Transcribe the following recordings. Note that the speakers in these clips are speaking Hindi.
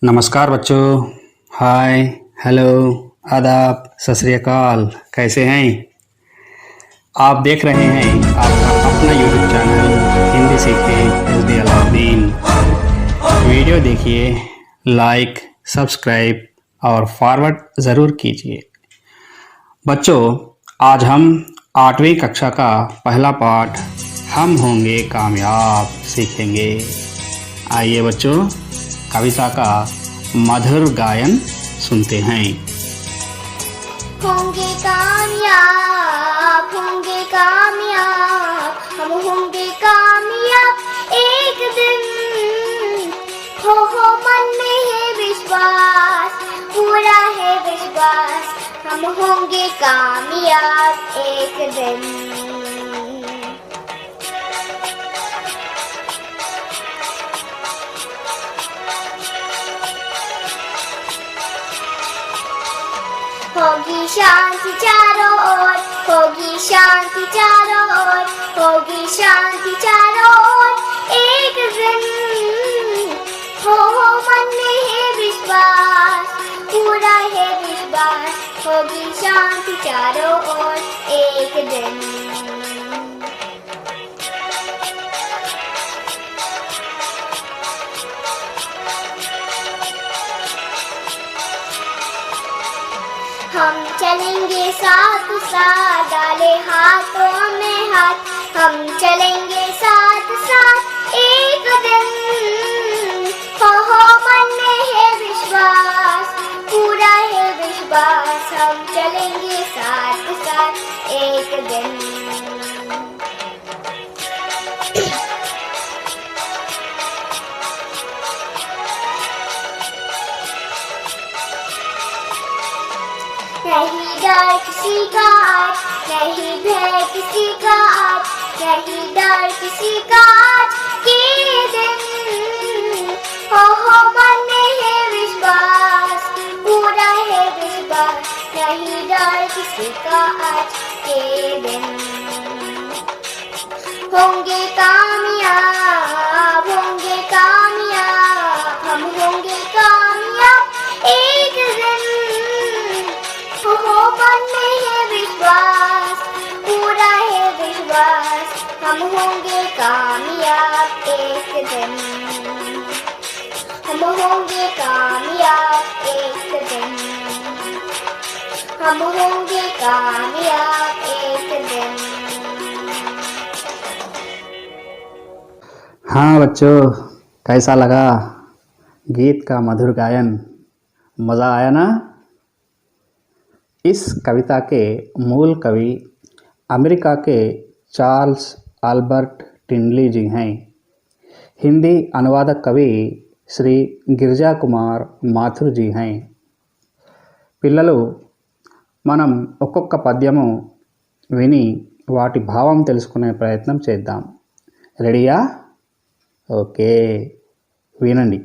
नमस्कार बच्चों। हाय, हेलो, आदाब, सत श्री अकाल। कैसे हैं? आप देख रहे हैं आपका अपना यूट्यूब चैनल हिंदी सीखें एस डी अलाउद्दीन। वीडियो देखिए, लाइक, सब्सक्राइब और फॉरवर्ड ज़रूर कीजिए। बच्चों, आज हम 8वीं कक्षा का पहला पाठ हम होंगे कामयाब सीखेंगे। आइए बच्चों, कविता का मधुर गायन सुनते हैं। होंगे कामयाब, होंगे कामयाब, हम होंगे कामयाब एक दिन। हो मन में है विश्वास, पूरा है विश्वास, हम होंगे कामयाब एक दिन। होगी शांति चारों ओर, होगी शांति चारों ओर, होगी शांति चारों ओर एक दिन। हो मन में है विश्वास, पूरा है विश्वास, होगी शांति चारों ओर एक दिन। हम चलेंगे साथ साथ, डाले हाथों में हाथ, हम चलेंगे साथ साथ एक दिन। हो मन में है विश्वास, पूरा है विश्वास, हम चलेंगे साथ साथ एक दिन। नहीं डर किसी का आज, नहीं भय किसी का आज, नहीं डर किसी का आज के दिन। हो मन में है विश्वास, पूरा है विश्वास, नहीं डर किसी का आज के दिन। होंगे कामयाब, होंगे कामयाब, हम होंगे कामयाब एक दिन। हो मन में है विश्वास, पूरा है विश्वास, हम होंगे कामयाब एक दिन। हम होंगे कामयाब एक दिन, हम होंगे कामयाब एक दिन। हाँ बच्चों, कैसा लगा गीत का मधुर गायन? मज़ा आया ना? इस कविता के मूल कवि अमेरिका के चार्ल्स अल्बर्ट टिनली जी हैं। हिंदी अनुवादक कवि श्री गिरिजा कुमार माथुर जी हैं। పిల్లలు, మనం ఒక్కొక్క పద్యము విని వాటి భావం తెలుసుకునే ప్రయత్నం చేద్దాం. రెడీయా? ఓకే, వినండి.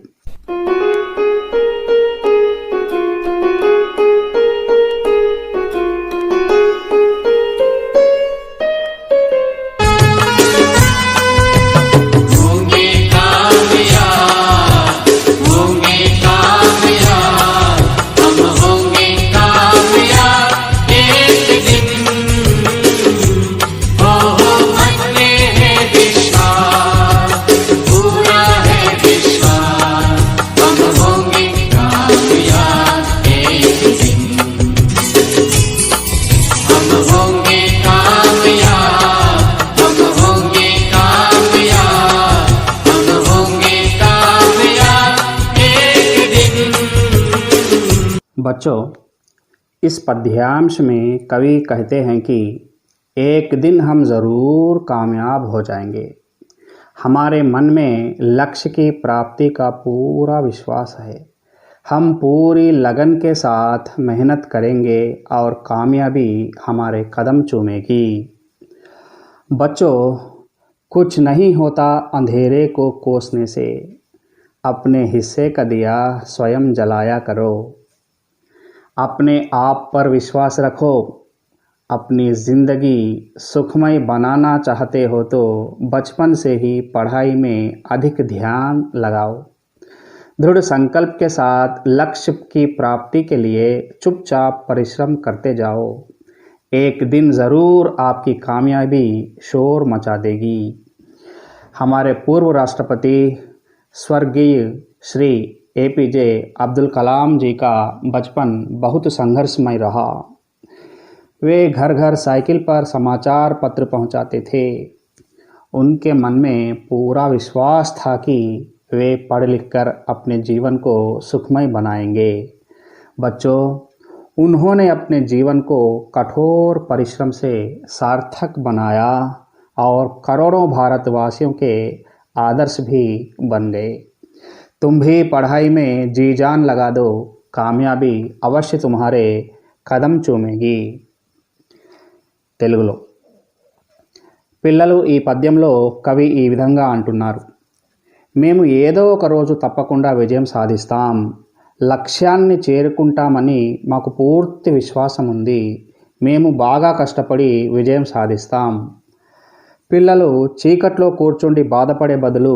बच्चों, इस पद्यांश में कवि कहते हैं कि एक दिन हम ज़रूर कामयाब हो जाएंगे। हमारे मन में लक्ष्य की प्राप्ति का पूरा विश्वास है। हम पूरी लगन के साथ मेहनत करेंगे और कामयाबी हमारे कदम चूमेगी। बच्चों, कुछ नहीं होता अंधेरे को कोसने से, अपने हिस्से का दिया स्वयं जलाया करो। अपने आप पर विश्वास रखो। अपनी ज़िंदगी सुखमय बनाना चाहते हो तो बचपन से ही पढ़ाई में अधिक ध्यान लगाओ। दृढ़ संकल्प के साथ लक्ष्य की प्राप्ति के लिए चुपचाप परिश्रम करते जाओ। एक दिन ज़रूर आपकी कामयाबी शोर मचा देगी। हमारे पूर्व राष्ट्रपति स्वर्गीय श्री APJ अब्दुल कलाम जी का बचपन बहुत संघर्षमय रहा। वे घर घर साइकिल पर समाचार पत्र पहुंचाते थे। उनके मन में पूरा विश्वास था कि वे पढ़ लिख कर अपने जीवन को सुखमय बनाएंगे। बच्चों, उन्होंने अपने जीवन को कठोर परिश्रम से सार्थक बनाया और करोड़ों भारतवासियों के आदर्श भी बन गए। तुम भी पढ़ाई में जी जान लगा दो, कामयाबी अवश्य तुम्हारे కదం చూమేగి। తెలుగులో పిల్లలు ఈ పద్యంలో కవి ఈ విధంగా అంటున్నారు: మేము ఏదో ఒక రోజు తప్పకుండా విజయం సాధిస్తాం, లక్ష్యాన్ని చేరుకుంటామని మాకు పూర్తి విశ్వాసం ఉంది, మేము బాగా కష్టపడి విజయం సాధిస్తాం। పిల్లలు చీకట్లో కూర్చుండి బాధపడే బదులు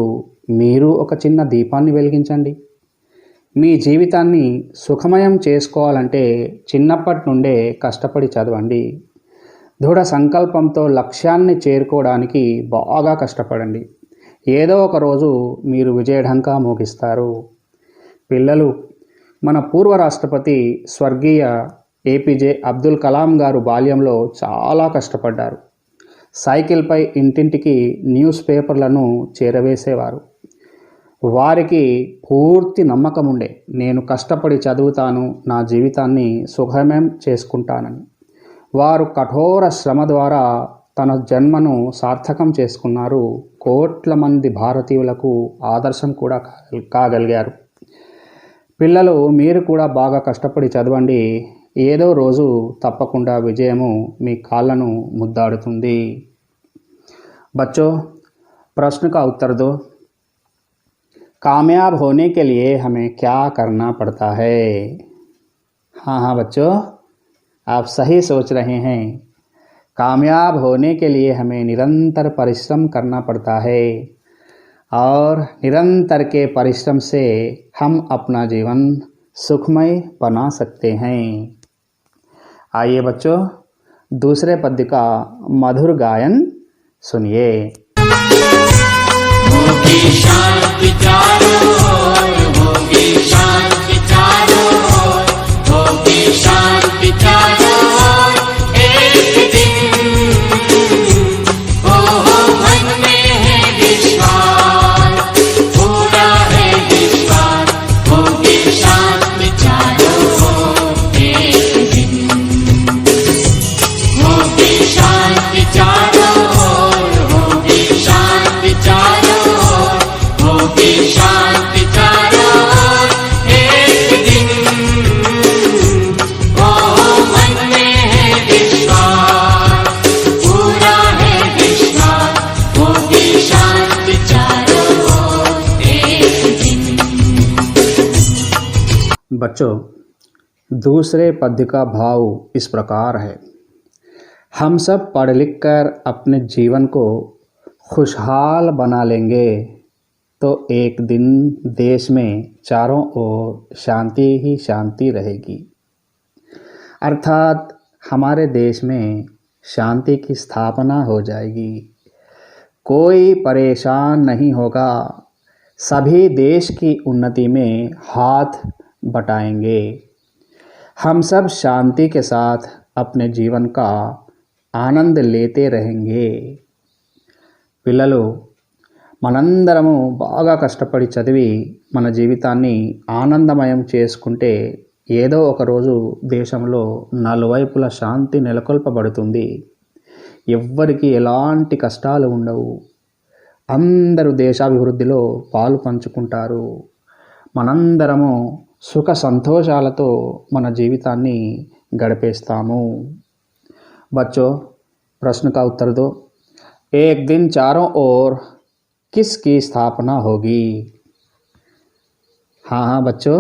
మీరు ఒక చిన్న దీపాన్ని వెలిగించండి। మీ జీవితాన్ని సుఖమయం చేసుకోవాలంటే చిన్నప్పటి నుండే కష్టపడి చదవండి। దృఢ సంకల్పంతో లక్ష్యాన్ని చేరుకోవడానికి బాగా కష్టపడండి। ఏదో ఒక రోజు మీరు విజయఢంకా మోగిస్తారు। పిల్లలు, మన పూర్వ రాష్ట్రపతి స్వర్గీయ APJ అబ్దుల్ కలాం గారు బాల్యంలో చాలా కష్టపడ్డారు। సైకిల్పై ఇంటింటికి న్యూస్ పేపర్లను చేరవేసేవారు। వారికి పూర్తి నమ్మకం ఉండే, నేను కష్టపడి చదువుతాను, నా జీవితాన్ని సుఖమయం చేసుకుంటానని। వారు కఠోర శ్రమ ద్వారా తన జన్మను సార్థకం చేసుకున్నారు। కోట్ల మంది భారతీయులకు ఆదర్శం కూడా కాగలిగారు। పిల్లలు, మీరు కూడా బాగా కష్టపడి చదవండి, ఏదో రోజు తప్పకుండా విజయము మీ కాళ్ళను ముద్దాడుతుంది। बच्चों, प्रश्न का उत्तर दो। कामयाब होने के लिए हमें क्या करना पड़ता है? हाँ बच्चों, आप सही सोच रहे हैं। कामयाब होने के लिए हमें निरंतर परिश्रम करना पड़ता है और निरंतर के परिश्रम से हम अपना जीवन सुखमय बना सकते हैं। आइए बच्चों, दूसरे पद्य का मधुर गायन सुनिए। होगी शांति चारों ओर, होगी शांति चारों ओर, होगी शांति चारों ओर। एक दिन हो मन में है विश्वास, पूरा है विश्वास, होगी शांति चारों ओर। एक दिन होगी शांति चारों ओर, होगी शांति चारों ओर, होगी शांति चारों ओर। एक दिन हो मन में है विश्वास, पूरा है विश्वास, होगी शांति चारों ओर। एक दिन। बच्चों, दूसरे पद्य का भाव इस प्रकार है: हम सब पढ़ लिख कर अपने जीवन को खुशहाल बना लेंगे तो एक दिन देश में चारों ओर शांति ही शांति रहेगी। अर्थात हमारे देश में शांति की स्थापना हो जाएगी, कोई परेशान नहीं होगा, सभी देश की उन्नति में हाथ बटाएंगे। हम सब शांति के साथ अपने जीवन का ఆనంద లేతే रहेंगे। పిల్లలు, మనందరము బాగా కష్టపడి చదివి మన జీవితాన్ని ఆనందమయం చేసుకుంటే ఏదో ఒక రోజు దేశంలో నలువైపుల శాంతి నెలకొల్పబడుతుంది। ఎవ్వరికి ఎలాంటి కష్టాలు ఉండవు, అందరూ దేశాభివృద్ధిలో పాలు పంచుకుంటారు। మనందరము సుఖ సంతోషాలతో మన జీవితాన్ని గడిపేస్తాము। बच्चों, प्रश्न का उत्तर दो। एक दिन चारों ओर किसकी स्थापना होगी? हाँ बच्चों,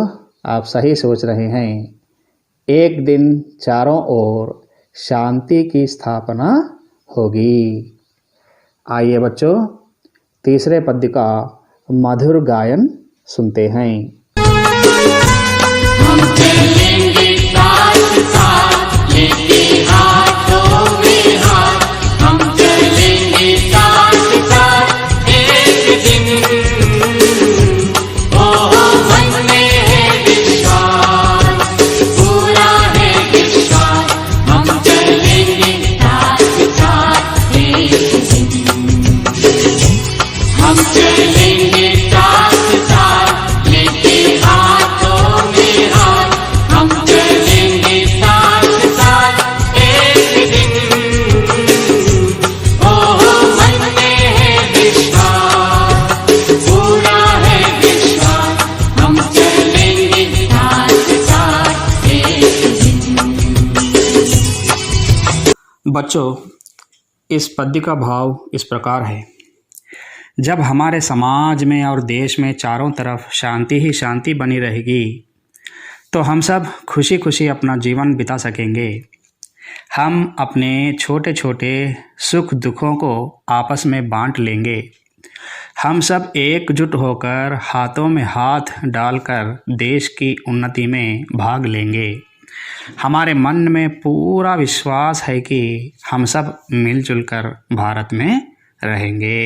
आप सही सोच रहे हैं। एक दिन चारों ओर शांति की स्थापना होगी। आइए बच्चों, तीसरे पद्य का मधुर गायन सुनते हैं। बच्चों, इस पद्य का भाव इस प्रकार है। जब हमारे समाज में और देश में चारों तरफ शांति ही शांति बनी रहेगी तो हम सब खुशी खुशी अपना जीवन बिता सकेंगे। हम अपने छोटे छोटे सुख दुखों को आपस में बांट लेंगे। हम सब एकजुट होकर हाथों में हाथ डालकर देश की उन्नति में भाग लेंगे। हमारे मन में पूरा विश्वास है कि हम सब मिलजुल कर भारत में रहेंगे।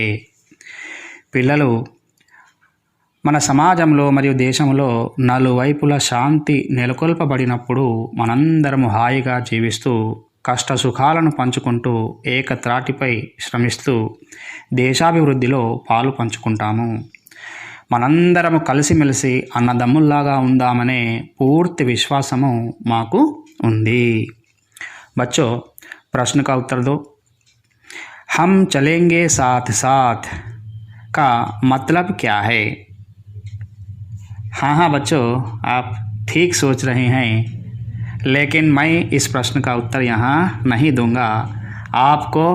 పిల్లలు, మన సమాజంలో మరియు దేశంలో నలువైపుల శాంతి నెలకొల్పబడినప్పుడు మనందరము హాయిగా జీవిస్తూ కష్ట సుఖాలను పంచుకుంటూ ఏకత్రాటిపై శ్రమిస్తూ దేశాభివృద్ధిలో పాలు పంచుకుంటాము. మనందరము కలిసిమెలిసి అన్నదమ్ముల్లాగా ఉందామనే పూర్తి విశ్వాసము మాకు ఉంది. बच्चों, प्रश्न का उत्तर दो. हम चलेंगे साथ साथ का मतलब क्या है? हाँ बच्चों, आप ठीक सोच रहे हैं, लेकिन मैं इस प्रश्न का उत्तर यहाँ नहीं दूंगा. आपको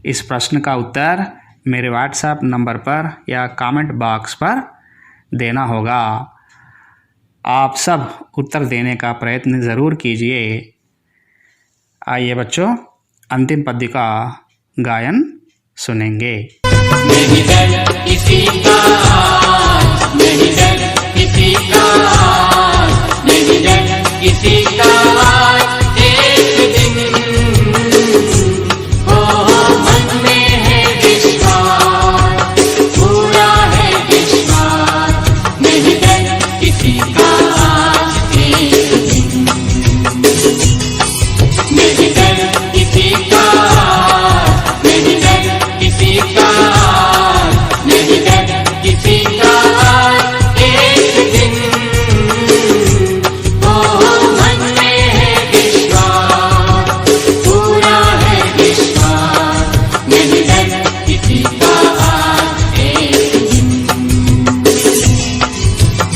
इस प्रश्न का उत्तर मेरे व्हाट्सएप नंबर पर या कमेंट बॉक्स पर देना होगा. आप सब उत्तर देने का प्रयत्न ज़रूर कीजिए. आइए बच्चों, अंतिम पद्य का गायन सुनेंगे. नहीं डर किसी का, नहीं डर किसी का, नहीं डर किसी का. एक दिन हो मन में है विश्वास, पूरा है विश्वास. नहीं डर किसी का एक दिन, नहीं डर किसी का, नहीं डर किसी का, नहीं डर किसी का. एक दिन हो मन में है विश्वास, पूरा है विश्वास. नहीं डर किसी का एक दिन.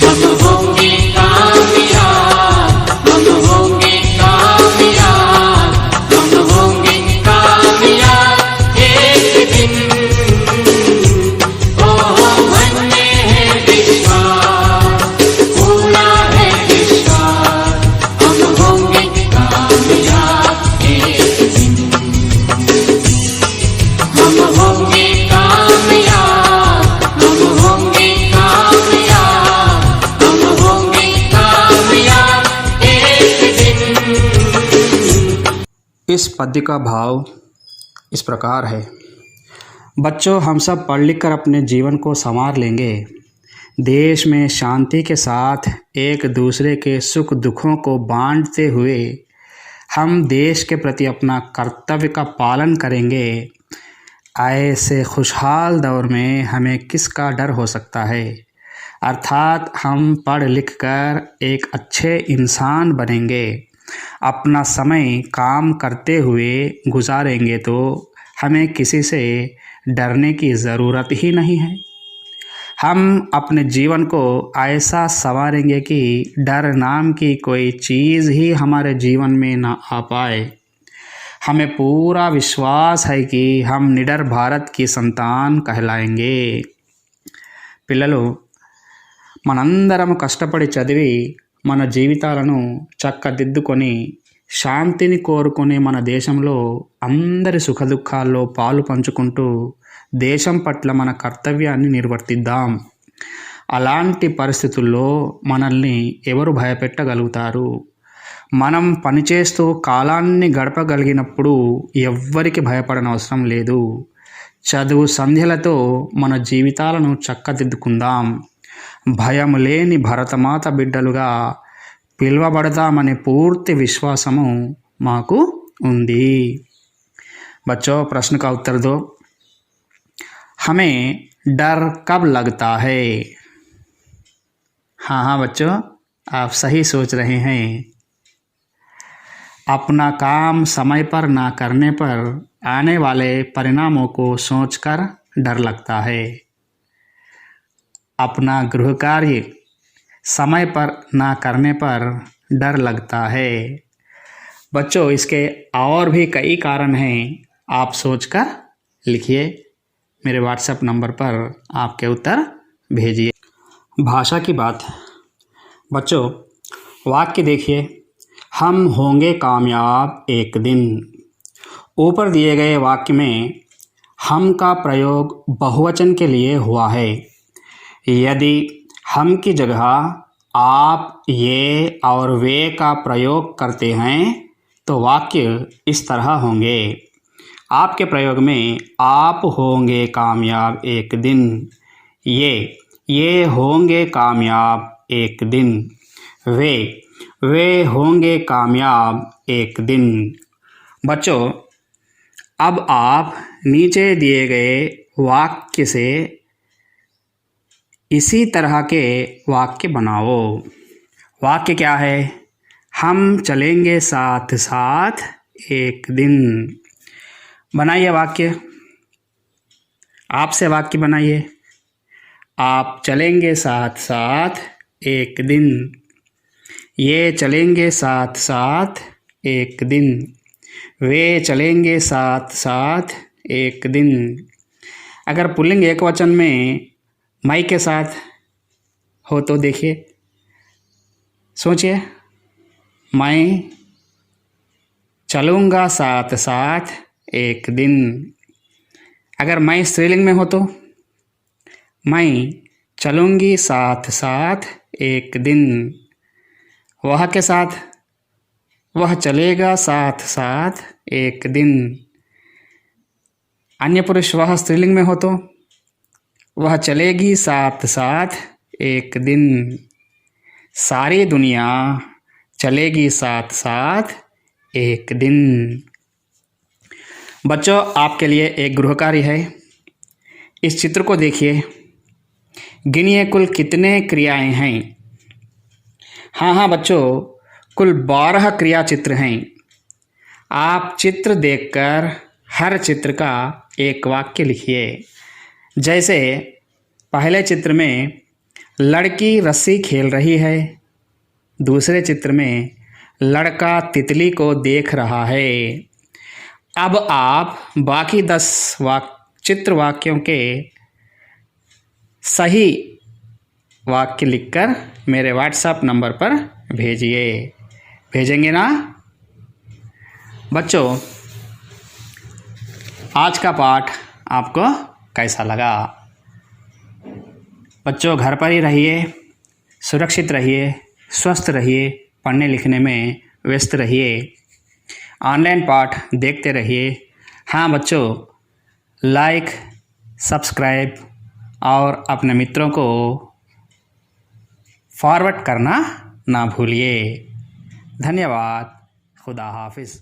हम होंगे कामयाब, हम होंगे कामयाब, हम होंगे कामयाब. एक दिन हो मन में है विश्वास, पूरा है विश्वास. हम होंगे कामयाब एक दिन. हम होंगे कामयाब, हम होंगे कामयाब, हम होंगे कामयाब एक दिन. इस पद्य का भाव इस प्रकार है। बच्चों, हम सब पढ़ लिख कर अपने जीवन को संवार लेंगे। देश में शांति के साथ एक दूसरे के सुख दुखों को बांटते हुए हम देश के प्रति अपना कर्तव्य का पालन करेंगे। ऐसे खुशहाल दौर में हमें किसका डर हो सकता है? अर्थात हम पढ़ लिख कर एक अच्छे इंसान बनेंगे। अपना समय काम करते हुए गुजारेंगे तो हमें किसी से डरने की ज़रूरत ही नहीं है। हम अपने जीवन को ऐसा संवारेंगे कि डर नाम की कोई चीज़ ही हमारे जीवन में ना आ पाए। हमें पूरा विश्वास है कि हम निडर भारत की संतान कहलाएंगे. పిల్లలు, మనందరం కష్టపడి చదివి మన జీవితాలను చక్కదిద్దుకొని శాంతిని కోరుకునే మన దేశంలో అందరి సుఖదుఖాల్లో పాలు పంచుకుంటూ దేశం పట్ల మన కర్తవ్యాన్ని నిర్వర్తిద్దాం. అలాంటి పరిస్థితుల్లో మనల్ని ఎవరు భయపెట్టగలుగుతారు? మనం పనిచేస్తూ కాలాన్ని గడపగలిగినప్పుడు ఎవ్వరికి భయపడనవసరం లేదు. చదువు సంధ్యలతో మన జీవితాలను చక్కదిద్దుకుందాం. భయం లేని భరతమాత బిడ్డలుగా పిలువబడతామనే పూర్తి విశ్వాసము మాకు ఉంది. बच्चों, प्रश्न का उत्तर दो. हमें डर कब लगता है? हाँ बच्चों, आप सही सोच रहे हैं. अपना काम समय पर ना करने पर आने वाले परिणामों को सोचकर डर लगता है. अपना गृह कार्य समय पर ना करने पर डर लगता है. बच्चों इसके और भी कई कारण हैं, आप सोचकर लिखिए, मेरे व्हाट्सएप नंबर पर आपके उत्तर भेजिए। भाषा की बात, बच्चों वाक्य देखिए, हम होंगे कामयाब एक दिन। ऊपर दिए गए वाक्य में हम का प्रयोग बहुवचन के लिए हुआ है। यदि हम की जगह आप, ये और वे का प्रयोग करते हैं तो वाक्य इस तरह होंगे। आपके प्रयोग में आप होंगे कामयाब एक दिन, ये होंगे कामयाब एक दिन, वे होंगे कामयाब एक दिन। बच्चों अब आप नीचे दिए गए वाक्य से इसी तरह के वाक्य बनाओ। वाक्य क्या है? हम चलेंगे साथ साथ एक दिन। बनाइए वाक्य, आपसे वाक्य बनाइए। आप चलेंगे साथ साथ एक दिन, ये चलेंगे साथ साथ एक दिन, वे चलेंगे साथ साथ एक दिन। अगर पुल्लिंग एक वचन में मैं के साथ हो तो देखिए, सोचिए, मैं चलूँगा साथ साथ एक दिन। अगर मैं स्त्रीलिंग में हो तो मैं चलूँगी साथ साथ एक दिन। वह के साथ, वह चलेगा साथ साथ एक दिन। अन्य पुरुष वह स्त्रीलिंग में हो तो वह चलेगी साथ साथ एक दिन। सारी दुनिया चलेगी साथ साथ एक दिन। बच्चों आपके लिए एक गृह कार्य है। इस चित्र को देखिए, गिनिए कुल कितने क्रियाएं हैं। हाँ बच्चों, कुल 12 क्रिया चित्र हैं। आप चित्र देखकर हर चित्र का एक वाक्य लिखिए। जैसे पहले चित्र में लड़की रस्सी खेल रही है, दूसरे चित्र में लड़का तितली को देख रहा है। अब आप बाकी 10 चित्र वाक्यों के सही वाक्य लिखकर मेरे व्हाट्सएप नंबर पर भेजिए। भेजेंगे ना? बच्चों आज का पाठ आपको कैसा लगा? बच्चों घर पर ही रहिए, सुरक्षित रहिए, स्वस्थ रहिए, पढ़ने लिखने में व्यस्त रहिए, ऑनलाइन पाठ देखते रहिए। हाँ बच्चों, लाइक, सब्सक्राइब और अपने मित्रों को फॉरवर्ड करना ना भूलिए। धन्यवाद। खुदा हाफिज़।